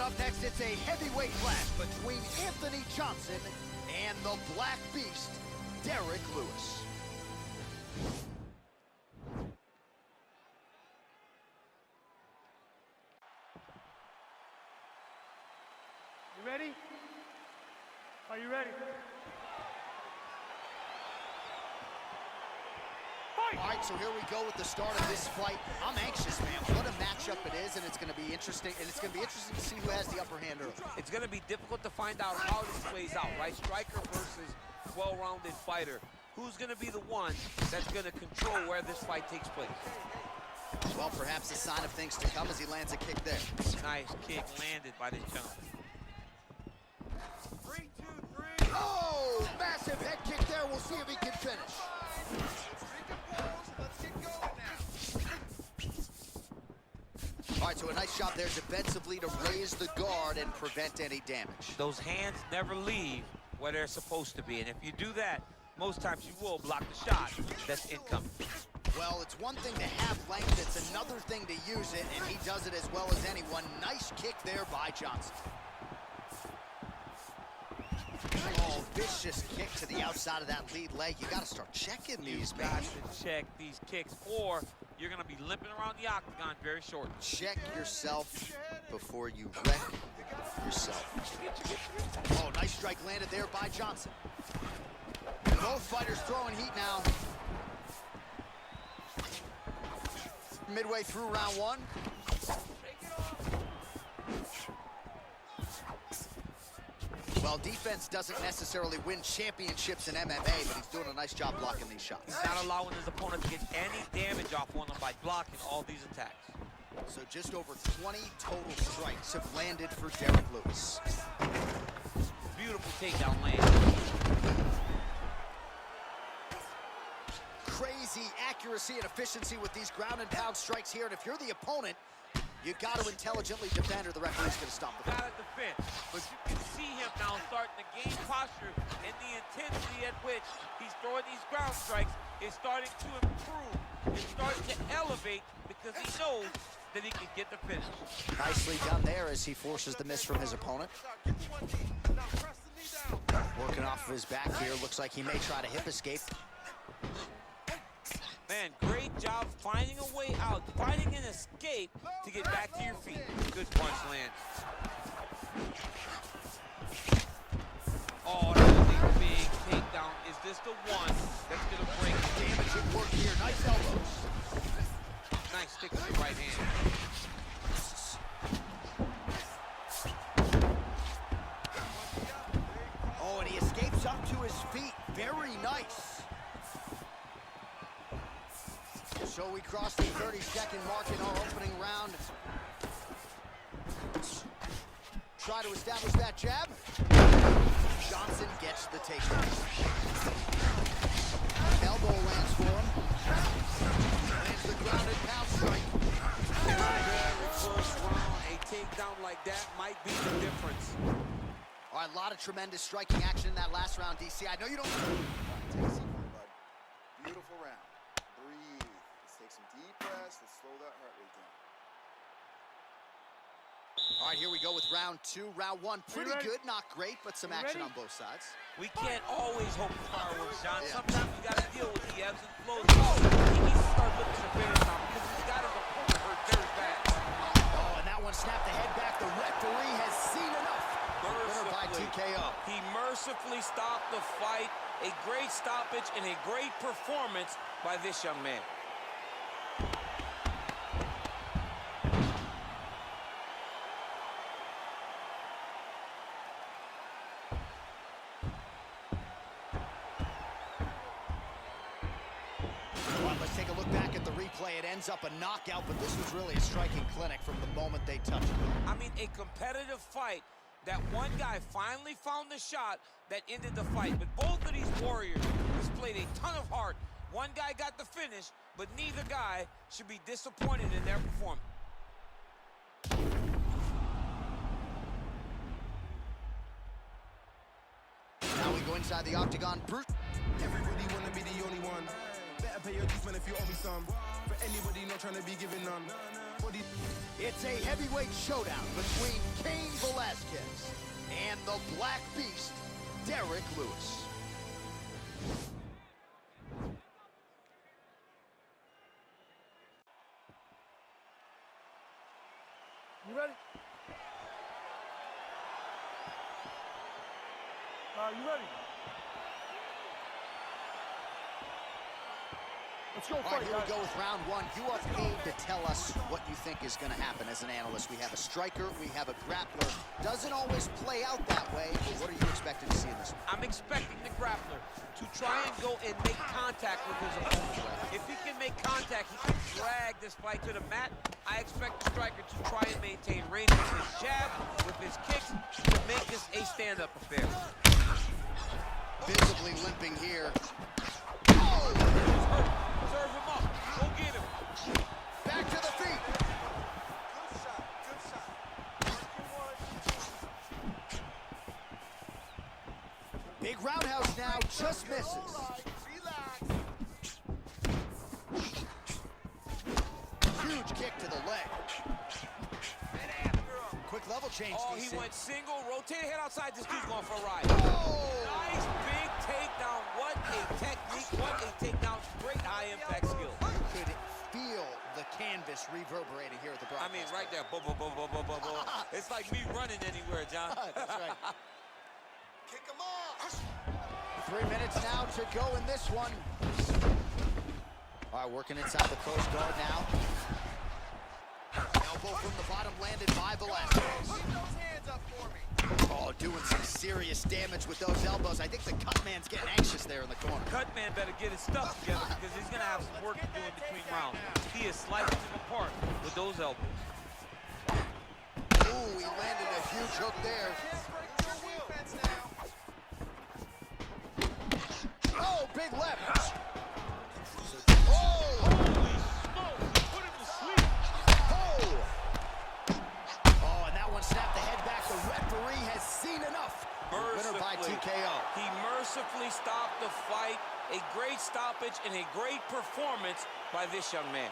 up next, it's a heavyweight clash between Anthony Johnson and the Black Beast, Derek Lewis. You ready? Are you ready? All right, so here we go with the start of this fight. I'm anxious, man. What a matchup it is, and it's going to be interesting. And it's going to be interesting to see who has the upper hand early. It's going to be difficult to find out how this plays out, right? Striker versus well-rounded fighter. Who's going to be the one that's going to control where this fight takes place? Well, perhaps a sign of things to come as he lands a kick there. Nice kick landed by this gentleman. 3, 2, 3. Oh, massive head kick there. We'll see if he can finish. All right, so a nice shot there defensively to raise the guard and prevent any damage. Those hands never leave where they're supposed to be, and if you do that, most times you will block the shot that's incoming. Well, it's one thing to have length, it's another thing to use it, and he does it as well as anyone. Nice kick there by Johnson. Oh, vicious kick to the outside of that lead leg. You got to start checking these, man. You got to check these kicks, or you're going to be limping around the octagon very short. Check yourself before you wreck yourself. Oh, nice strike landed there by Johnson. Both fighters throwing heat now. Midway through round one. Well, defense doesn't necessarily win championships in MMA, but he's doing a nice job blocking these shots. He's not allowing his opponent to get any damage off on him by blocking all these attacks. So just over 20 total strikes have landed for Derek Lewis. Beautiful takedown land. Crazy accuracy and efficiency with these ground and pound strikes here, and if you're the opponent, you got to intelligently defend or the referee's going to stop the fight. Got to defend, but you can see him now starting to gain posture, and the intensity at which he's throwing these ground strikes is starting to improve. It's starting to elevate because he knows that he can get the finish. Nicely done there as he forces the miss from his opponent. Working off of his back here, looks like he may try to hip escape. Man, great job finding a way out, finding an escape to get back to your feet. Good punch lands. Oh, that was a big takedown. Is this the one that's going to break it? Damaging work here. Nice elbows. Nice stick with the right hand. Oh, and he escapes up to his feet. Very nice. So we cross the 30-second mark in our opening round. Try to establish that jab. Johnson gets the takedown. Elbow lands for him. Lands the ground and pound strike. Very first round, a takedown like that might be the difference. All right, a lot of tremendous striking action in that last round, DC. I know you don't... Take some more, bud. Beautiful round. Breathe. Let's take some deep breaths. Let's slow that heart rate down. All right, here we go with round two. Round one, pretty good, not great, but some action on both sides. We can't always hope for fireworks, John. Yeah. Sometimes you got to deal with the ebbs and flows. He needs to start looking to finish now because he's got his opponent hurt very bad. Oh, and that one snapped the head back. The referee has seen enough. Winner by TKO. He mercifully stopped the fight. A great stoppage and a great performance by this young man. Let's take a look back at the replay. It ends up a knockout, but this was really a striking clinic from the moment they touched it. I mean, a competitive fight. That one guy finally found the shot that ended the fight. But both of these warriors displayed a ton of heart. One guy got the finish, but neither guy should be disappointed in their performance. Now we go inside the octagon. Everybody wanna be the only one. Better pay your dues, man, if you owe me some. For anybody not trying to be given none. It's a heavyweight showdown between Cain Velasquez and the Black Beast, Derek Lewis. You ready? You ready? Let's go All right, fight, here we guys. go with round one. You are paid to tell us what you think is going to happen as an analyst. We have a striker, we have a grappler. Doesn't always play out that way. What are you expecting to see in this one? I'm expecting the grappler to try and go and make contact with his opponent. If he can make contact, he can drag this fight to the mat. I expect the striker to try and maintain range with his jab, with his kicks, to make this a stand-up affair. Visibly limping here. He's hurt. Serve him up. Go get him. Back to the feet. Good shot, good shot. Big roundhouse now, just misses. Relax. Huge kick to the leg. Quick level change. Oh, DC. he went single, rotated head outside. This dude's going for a ride. Oh! Nice big takedown. What a technique. What a takedown. Great high impact skill. Could feel the canvas reverberating here at the broadcast. I mean, right there. Boom, boom, boom, boom, boom, boom, boom. It's like me running anywhere, John. That's right. Kick him off. 3 minutes now to go in this one. All right, working inside the close guard now. Elbow from the bottom landed by Velasquez. Keep those hands up for me. Oh, doing some serious damage with those elbows. I think the cut man's getting anxious there in the corner. Cutman better get his stuff together because he's going to have some work to do in between rounds. He is slicing him apart with those elbows. Ooh, he landed a huge hook there. Can't break your defense now. Oh, big left. Oh, and that one snapped the head back. The referee has seen enough. Winner by TKO. He mercifully stopped the fight. A great stoppage and a great performance by this young man.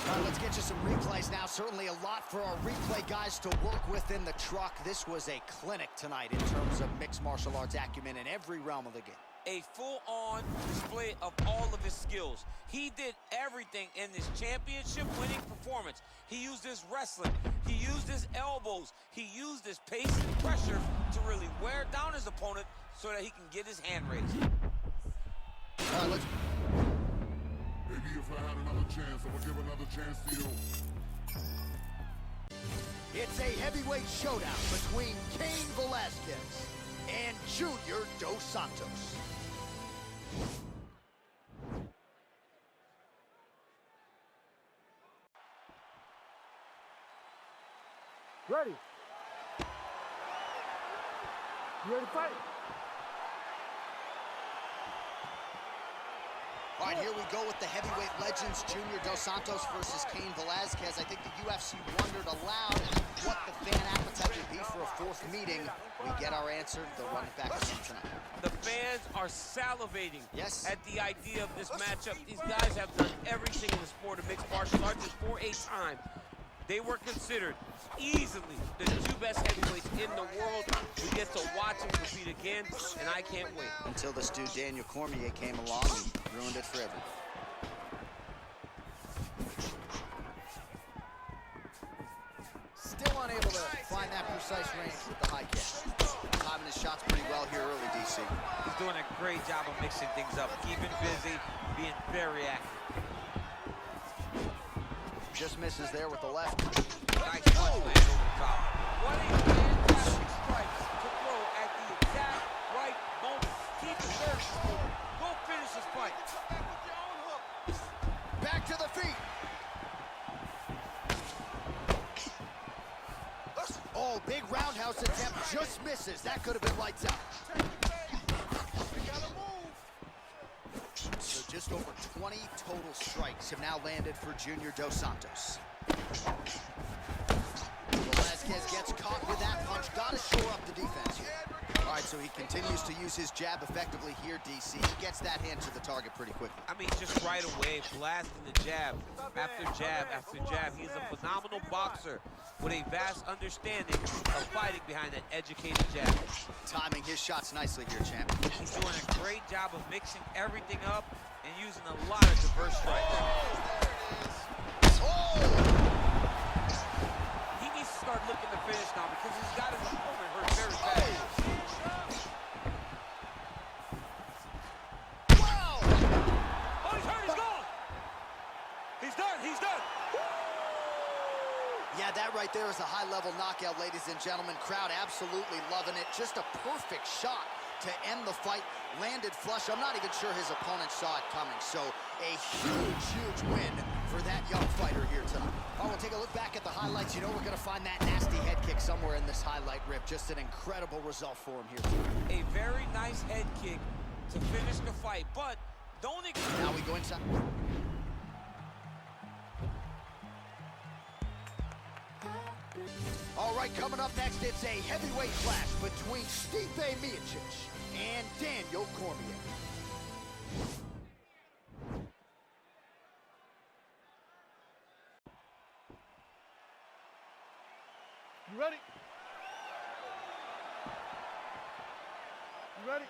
All right, let's get you some replays now. Certainly a lot for our replay guys to work with in the truck. This was a clinic tonight in terms of mixed martial arts acumen in every realm of the game. A full-on display of all of his skills. He did everything in this championship-winning performance. He used his wrestling. He used his elbows. He used his pace and pressure to really wear down his opponent so that he can get his hand raised. All right, let's... Maybe if I had another chance, I would give another chance to you. It's a heavyweight showdown between Cain Velasquez and Junior Dos Santos. Ready? You ready to fight? All right, here we go with the heavyweight legends, Junior Dos Santos versus Cain Velasquez. I think the UFC wondered aloud what the fan appetite would be for a fourth meeting. We get our answer. They'll run it back again tonight. The fans are salivating Yes. at the idea of this matchup. These guys have done everything in the sport of mixed martial arts, and for a time, they were considered easily the two best heavyweights in the world. We get to watch them compete again, and I can't wait. Until this dude, Daniel Cormier, came along and ruined it for everyone. Still unable to find that precise range with the high kick. Timing his shots pretty well here early, DC. He's doing a great job of mixing things up, keeping busy, being very active. Just misses there with the left. Nice punch lands over the top. What a fantastic strike to throw at the exact right moment. Keep it very cool. Go finish this fight. Back to the feet. Oh, big roundhouse attempt just misses. That could have been lights out. So just over 20 total strikes have now landed for Junior Dos Santos. Velasquez gets caught with that punch. Got to shore up the defense here. All right, so he continues to use his jab effectively here, DC. He gets that hand to the target pretty quickly. I mean, just right away, blasting the jab after jab after jab. He's a phenomenal boxer with a vast understanding of fighting behind that educated jab. Timing his shots nicely here, champ. He's doing a great job of mixing everything up and using a lot of diverse strikes. Oh! He needs to start looking to finish now because he's got his opponent hurt very bad. Wow! Oh, he's hurt, he's gone! He's done, he's done! Yeah, that right there is a high-level knockout, ladies and gentlemen. Crowd absolutely loving it. Just a perfect shot to end the fight. Landed flush. I'm not even sure his opponent saw it coming. So a huge, huge win for that young fighter here tonight. Oh, we'll take a look back at the highlights. You know we're going to find that nasty head kick somewhere in this highlight rip. Just an incredible result for him here tonight. A very nice head kick to finish the fight, but don't ignore. Now we go inside. All right, coming up next, it's a heavyweight clash between Stipe Miocic and Daniel Cormier. You ready? You ready?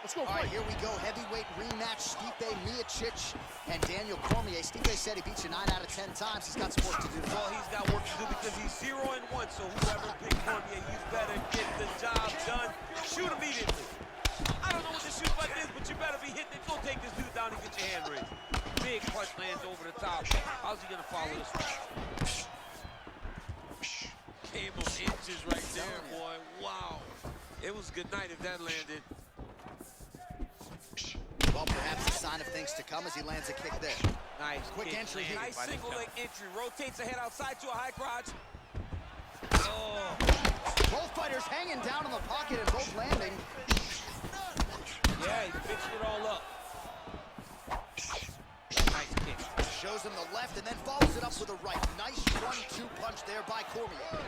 Let's go. All right, here we go. Heavyweight rematch. Stipe Miocic and Daniel Cormier. Stipe said he beat you 9 out of 10 times. He's got some work to do. Well, he's got work to do because he's 0-1, so whoever picked Cormier, you better get the job done. Shoot immediately. I don't know what the shoot button is, but you better be hitting it. Go take this dude down and get your hand raised. Big punch lands over the top. How's he gonna follow this one? Came of inches right there, boy. Wow. It was good night if that landed. Well, perhaps a sign of things to come as he lands a kick there. Nice Quick kick entry here. Nice single leg entry. Rotates the head outside to a high crotch. Oh. Both fighters hanging down in the pocket and both landing. Yeah, he fixed it all up. Nice kick. Shows him the left and then follows it up with a right. Nice 1-2 punch there by Cormier.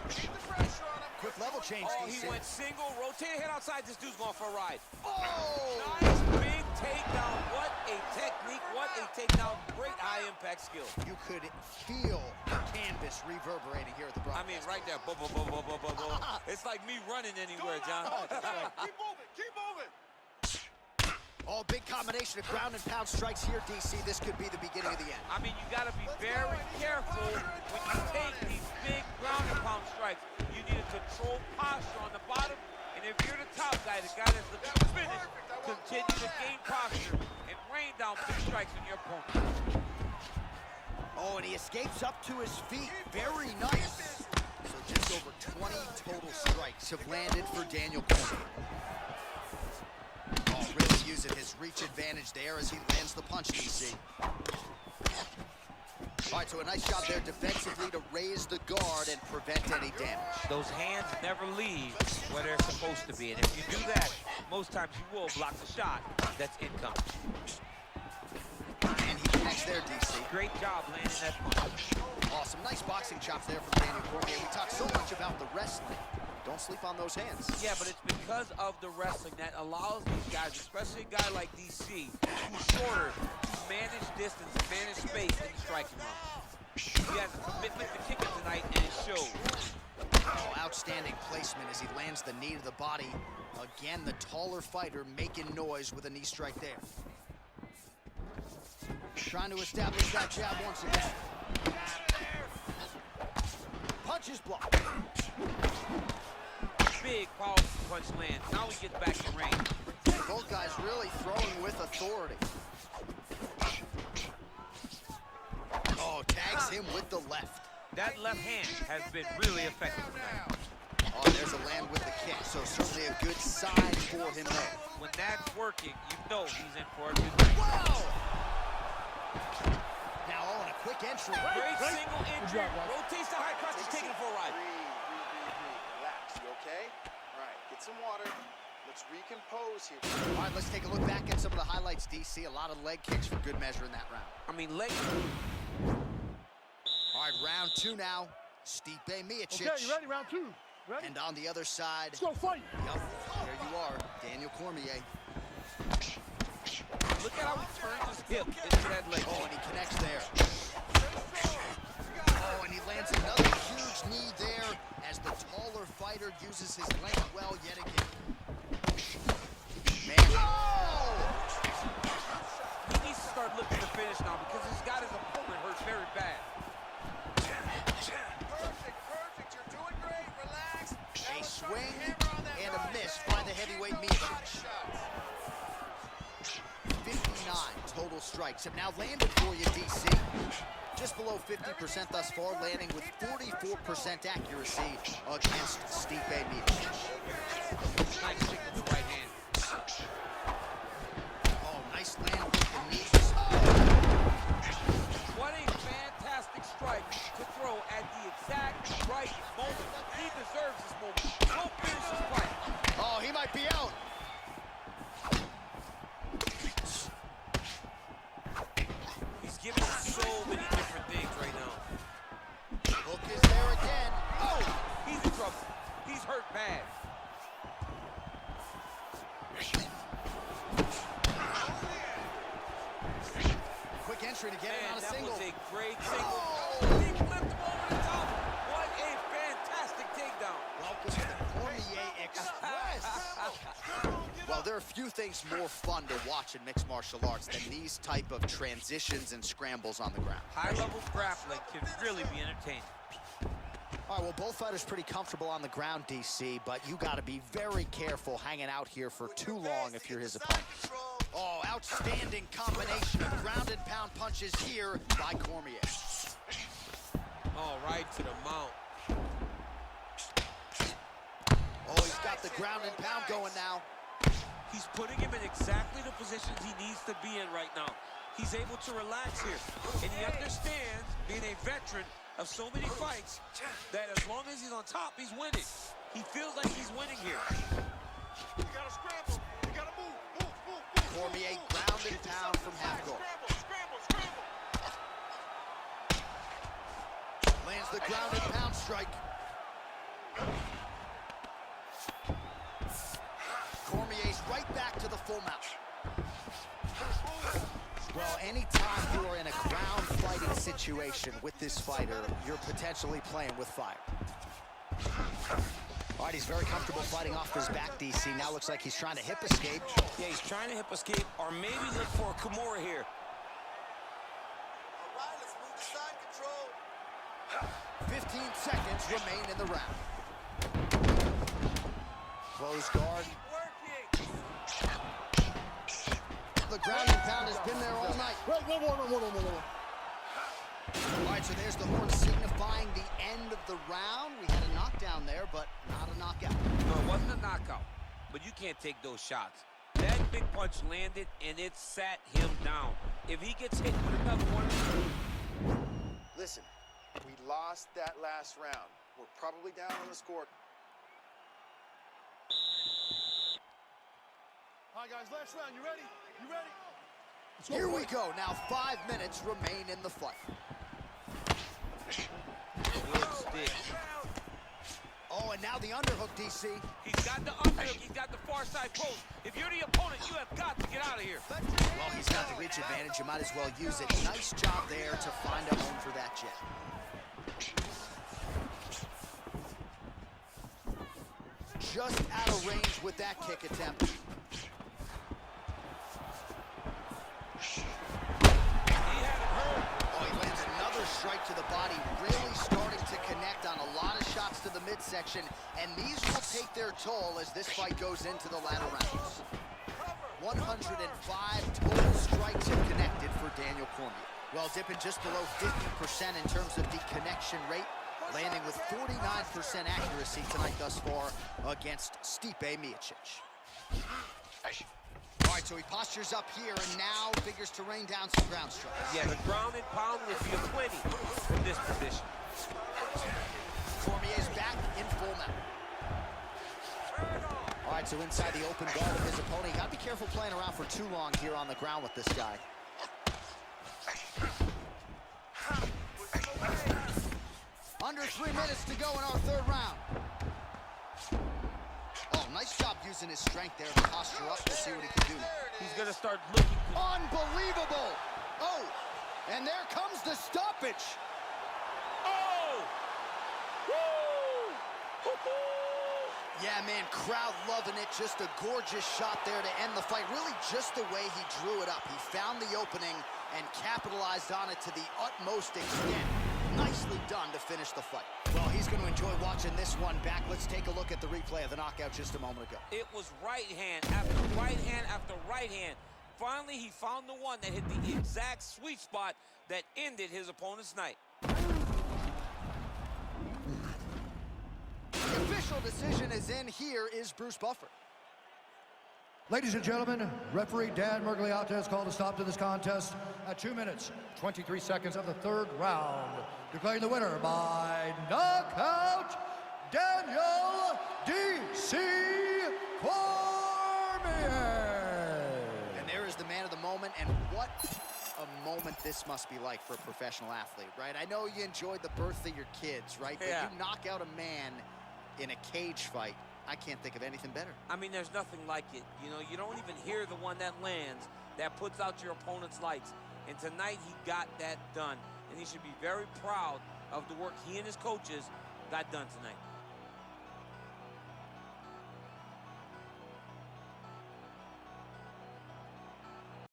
Quick level change. Oh, he went single. Rotate head outside. This dude's going for a ride. Oh! Nice big takedown. What a technique. What a takedown. Great high impact skill. You could feel the canvas reverberating here at the broadcast. I mean, right there. Boom, boom, boom, boom, boom, boom, boom. It's like me running anywhere, John. Keep moving, keep moving. Oh, big combination of ground and pound strikes here, DC. This could be the beginning of the end. I mean, you got to be very careful when you take these big ground and pound strikes. You need a controlled posture on the bottom. And if you're the top guy, the guy that's looking to finish, continue to gain posture and rain down big strikes on your opponent. Oh, and he escapes up to his feet. Very nice. So just over 20 total strikes have landed for Daniel Cormier. Oh, really using his reach advantage there as he lands the punch, DC. All right, so a nice job there defensively to raise the guard and prevent any damage. Those hands never leave where they're supposed to be. And if you do that, most times you will block the shot that's incoming. And he connects there, DC. Great job landing that punch. Awesome. Nice boxing chops there from Daniel Cormier. We talk so much about the wrestling. Don't sleep on those hands. Yeah, but it's because of the wrestling that allows these guys, especially a guy like DC, who's shorter, to manage distance, manage space in the striking round. He has a commitment to kicking tonight, and it shows. Oh, outstanding placement as he lands the knee to the body. Again, the taller fighter making noise with a knee strike there. Trying to establish that jab once again. Punch is blocked. Big powerful punch lands. Now he gets back in range. Both guys really throwing with authority. Oh, tags him with the left. That left hand has been really effective tonight. Oh, there's a land with the kick, so certainly a good sign for him there. When that's working, you know he's in for a good night. Wow! Now, oh, and a quick entry. Great single entry. job, guys. Rotates the high crotch. He's taking it for a ride. Breathe. Relax, you okay? All right, get some water. Let's recompose here. All right, let's take a look back at some of the highlights, DC. A lot of leg kicks for good measure in that round. I mean, leg. All right, round 2 now. Stipe Miocic. Okay, you ready? Round 2. Ready? And on the other side, Let's go fight. yep, there you are, Daniel Cormier. Look at how he turns his hip into that leg. Oh, and he connects there. Oh, and he lands another huge knee there as the taller fighter uses his length well yet again. Man, oh! He needs to start looking to finish now because he's got his opponent hurt very bad. Perfect. You're doing great. Relax. A swing and a miss by the heavyweight Miocic. 59 total strikes have now landed for you, DC. Just below 50% thus far, landing with 44% accuracy against Stipe Miocic. Nice kick with the right hand. Oh, nice land with the knees. What a fantastic strike to throw at the exact right moment. He deserves this moment. Don't finish this fight. Oh, he might be out. He's giving us so many different things right now. Hook is there again. Oh, he's in trouble. He's hurt bad. Quick entry to get him on a that single. was a great single. Oh! He flipped him over the top. What a fantastic takedown. Welcome to the Cormier Express. Well, there are few things more fun to watch in mixed martial arts than these type of transitions and scrambles on the ground. High-level grappling can really be entertaining. All right, well, both fighters pretty comfortable on the ground, DC, but you got to be very careful hanging out here for too long if you're his opponent. Oh, outstanding combination of ground and pound punches here by Cormier. All right to the mount. Oh, he's got the ground and pound going now. He's putting him in exactly the positions he needs to be in right now. He's able to relax here, and he understands, being a veteran of so many fights, that as long as he's on top, he's winning. He feels like he's winning here. You gotta scramble. You gotta move. Cormier ground and pound from half guard. Scramble. Lands the ground and pound strike. Cormier's right back to the full mount. Well, anytime you are in a ground fighting situation with this fighter, you're potentially playing with fire. All right, he's very comfortable fighting off his back, DC. Now looks like he's trying to hip escape. Yeah, he's trying to hip escape, or maybe look for a Cormier here. All right, let's move to side control. 15 seconds remain in the round. Close guard. The ground and pound has been there all night. Whoa. All right, so there's the horn signifying the end of the round. We had a knockdown there, but not a knockout. No, it wasn't a knockout, but you can't take those shots. That big punch landed, and it sat him down. If he gets hit with another one... Listen, we lost that last round. We're probably down on the score. All right, guys, last round. You ready? Let's go Here fight. we go. Now 5 minutes remain in the fight. Good stick. Oh, and now the underhook, DC. He's got the underhook. He's got the far side post. If you're the opponent, you have got to get out of here. Well, he's got the reach advantage. You might as well use it. Nice job there to find a home for that jab. Just out of range with that kick attempt. Oh, he lands another strike to the body, really starting to connect on a lot of shots to the midsection, and these will take their toll as this fight goes into the latter rounds. 105 total strikes have connected for Daniel Cormier. Well, dipping just below 50% in terms of the connection rate, landing with 49% accuracy tonight thus far against Stipe Miocic. All right, so he postures up here and now figures to rain down some ground strikes. Yeah, the ground and pound would be a plenty in this position. Cormier's back in full mount. All right, so inside the open guard of his opponent. You got to be careful playing around for too long here on the ground with this guy. Under 3 minutes to go in our third round. Oh, nice job using his strength there to posture up. We'll see what he can do. He's going to start looking. Unbelievable. Oh, and there comes the stoppage. Oh! Woo! Yeah, man, crowd loving it. Just a gorgeous shot there to end the fight. Really just the way he drew it up. He found the opening and capitalized on it to the utmost extent. Nicely done to finish the fight. Well, he's going to enjoy watching this one back. Let's take a look at the replay of the knockout just a moment ago. It was right hand after right hand after right hand. Finally, he found the one that hit the exact sweet spot that ended his opponent's night. The official decision is in. Here is Bruce Buffer. Ladies and gentlemen, referee Dan Murgliata has called a stop to this contest at 2 minutes, 23 seconds of the third round, declaring the winner by knockout, Daniel D.C. Cormier. And there is the man of the moment, and what a moment this must be like for a professional athlete, right? I know you enjoyed the birth of your kids, right? But Yeah. you knock out a man in a cage fight. I can't think of anything better. I mean, there's nothing like it. You know, you don't even hear the one that lands, that puts out your opponent's lights. And tonight, he got that done. And he should be very proud of the work he and his coaches got done tonight.